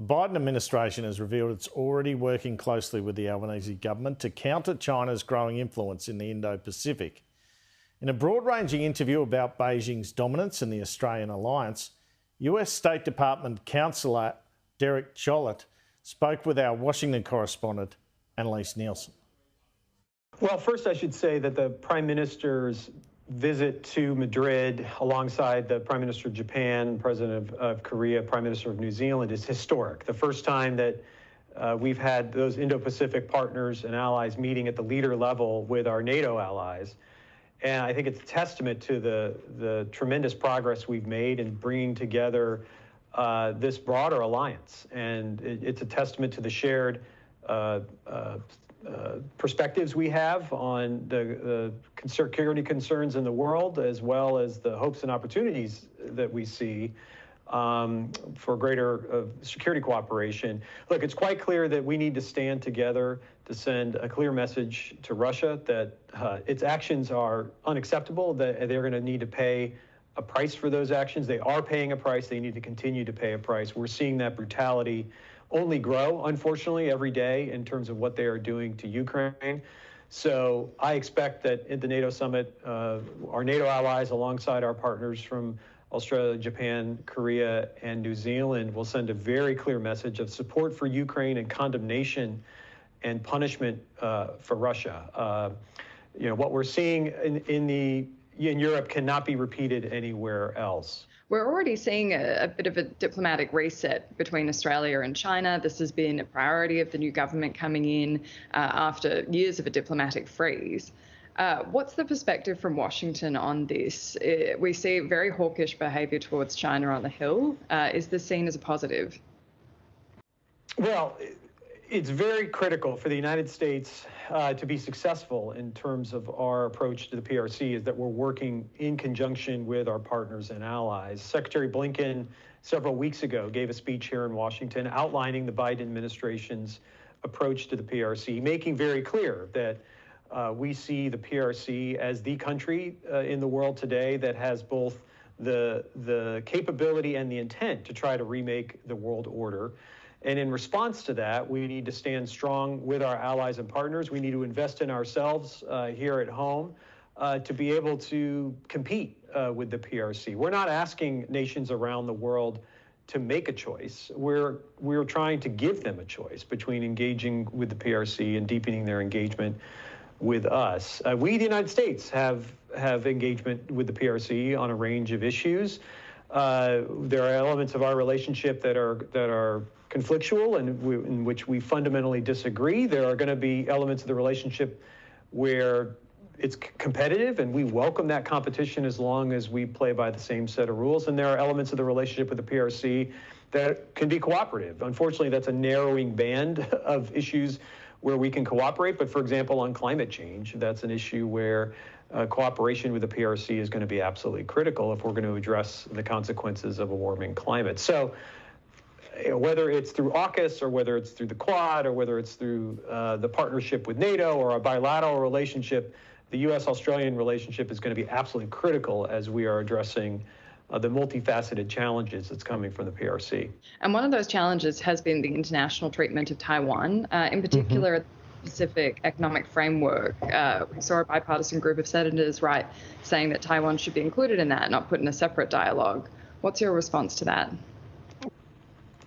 The Biden administration has revealed it's already working closely with the Albanese government to counter China's growing influence in the Indo-Pacific. In a broad-ranging interview about Beijing's dominance in the Australian alliance, US State Department Counsellor Derek Chollet spoke with our Washington correspondent, Annalise Nielsen. Well, first I should say that the Prime Minister's visit to Madrid alongside the Prime Minister of Japan, President of Korea, Prime Minister of New Zealand is historic. The first time that we've had those Indo-Pacific partners and allies meeting at the leader level with our NATO allies. And I think it's a testament to the tremendous progress we've made in bringing together this broader alliance. And it's a testament to the shared perspectives we have on the security concerns in the world, as well as the hopes and opportunities that we see for greater security cooperation. Look, it's quite clear that we need to stand together to send a clear message to Russia that its actions are unacceptable, that they're going to need to pay a price for those actions. They are paying a price. They need to continue to pay a price. We're seeing that brutality only grow, unfortunately, every day in terms of what they are doing to Ukraine. So I expect that at the NATO summit, our NATO allies, alongside our partners from Australia, Japan, Korea, and New Zealand, will send a very clear message of support for Ukraine and condemnation and punishment for Russia. What we're seeing in Europe cannot be repeated anywhere else. We're already seeing a bit of a diplomatic reset between Australia and China. This has been a priority of the new government coming in after years of a diplomatic freeze. What's the perspective from Washington on this? We see very hawkish behaviour towards China on the Hill. Is this seen as a positive? Well, it's very critical for the United States to be successful in terms of our approach to the PRC, is that we're working in conjunction with our partners and allies. Secretary Blinken several weeks ago gave a speech here in Washington outlining the Biden administration's approach to the PRC, making very clear that we see the PRC as the country in the world today that has both the capability and the intent to try to remake the world order. And in response to that, we need to stand strong with our allies and partners. We need to invest in ourselves here at home to be able to compete with the PRC. We're not asking nations around the world to make a choice. We're trying to give them a choice between engaging with the PRC and deepening their engagement with us. We, the United States, have engagement with the PRC on a range of issues. There are elements of our relationship that are conflictual and in which we fundamentally disagree. There are going to be elements of the relationship where it's competitive, and we welcome that competition as long as we play by the same set of rules. And there are elements of the relationship with the PRC that can be cooperative. Unfortunately, that's a narrowing band of issues where we can cooperate. But for example, on climate change, that's an issue where cooperation with the PRC is going to be absolutely critical if we're going to address the consequences of a warming climate. So whether it's through AUKUS or whether it's through the Quad or whether it's through the partnership with NATO or a bilateral relationship, the U.S.-Australian relationship is going to be absolutely critical as we are addressing the multifaceted challenges that's coming from the PRC. And one of those challenges has been the international treatment of Taiwan, in particular the Pacific Economic Framework. We saw a bipartisan group of senators saying that Taiwan should be included in that, not put in a separate dialogue. What's your response to that?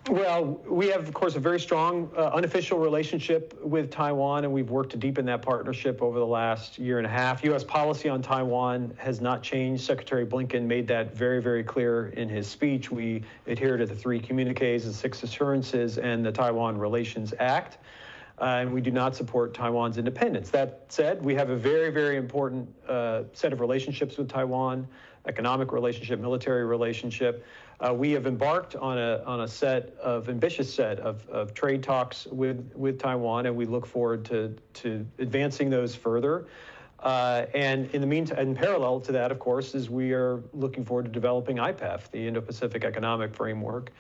Well, we have, of course, a very strong unofficial relationship with Taiwan, and we've worked to deepen that partnership over the last year and a half. U.S. policy on Taiwan has not changed. Secretary Blinken made that very, very clear in his speech. We adhere to the 3 communiques, the 6 assurances, and the Taiwan Relations Act, and we do not support Taiwan's independence. That said, we have a very, very important set of relationships with Taiwan, economic relationship, military relationship. We have embarked on a ambitious set of trade talks with Taiwan, and we look forward to advancing those further. And in the meantime, in parallel to that, of course, is we are looking forward to developing IPEF, the Indo-Pacific Economic Framework.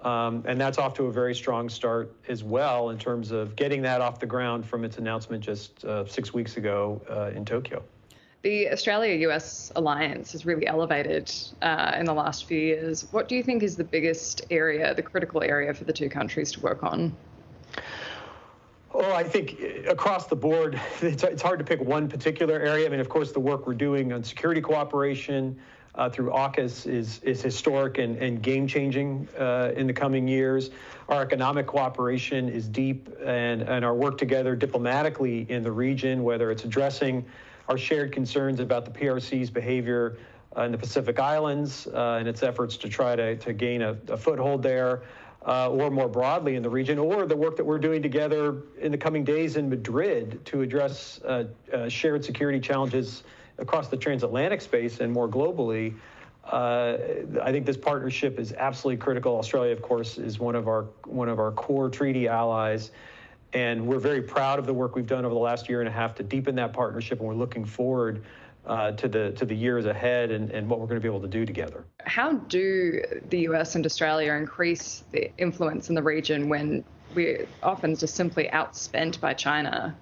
And that's off to a very strong start as well in terms of getting that off the ground from its announcement just 6 weeks ago in Tokyo. The Australia-US alliance has really elevated in the last few years. What do you think is the biggest area, the critical area for the two countries to work on? Well, I think across the board, it's hard to pick one particular area. I mean, of course, the work we're doing on security cooperation through AUKUS is historic and game-changing in the coming years. Our economic cooperation is deep, and our work together diplomatically in the region, whether it's addressing our shared concerns about the PRC's behavior in the Pacific Islands and its efforts to try to gain a foothold there, or more broadly in the region, or the work that we're doing together in the coming days in Madrid to address shared security challenges across the transatlantic space and more globally. I think this partnership is absolutely critical. Australia, of course, is one of our core treaty allies. And we're very proud of the work we've done over the last year and a half to deepen that partnership, and we're looking forward to the years ahead and what we're going to be able to do together. How do the US and Australia increase the influence in the region when we're often just simply outspent by China?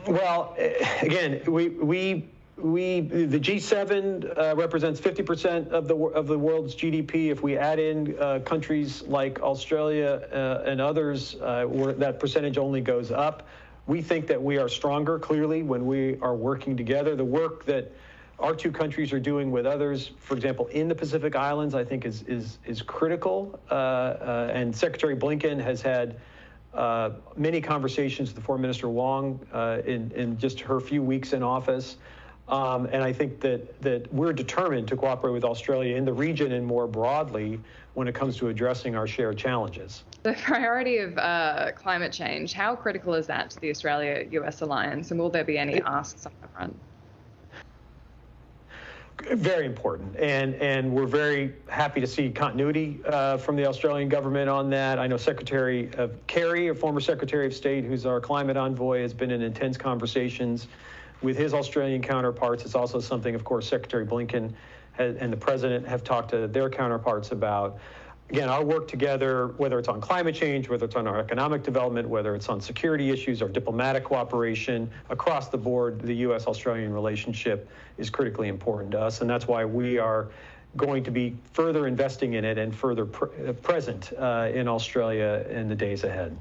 Well, again, the G7 represents 50% of the world's GDP. If we add in countries like Australia and others, that percentage only goes up. We think that we are stronger, clearly, when we are working together. The work that our two countries are doing with others, for example, in the Pacific Islands, I think is critical. And Secretary Blinken has had many conversations with Foreign Minister Wong in just her few weeks in office. And I think that we're determined to cooperate with Australia in the region and more broadly when it comes to addressing our shared challenges. The priority of climate change, how critical is that to the Australia-US alliance, and will there be any asks on that front? Very important, and we're very happy to see continuity from the Australian government on that. I know Secretary Kerry, a former Secretary of State, who's our climate envoy, has been in intense conversations with his Australian counterparts. It's also something, of course, Secretary Blinken and the President have talked to their counterparts about. Again, our work together, whether it's on climate change, whether it's on our economic development, whether it's on security issues, our diplomatic cooperation, across the board, the U.S.-Australian relationship is critically important to us, and that's why we are going to be further investing in it and further present in Australia in the days ahead.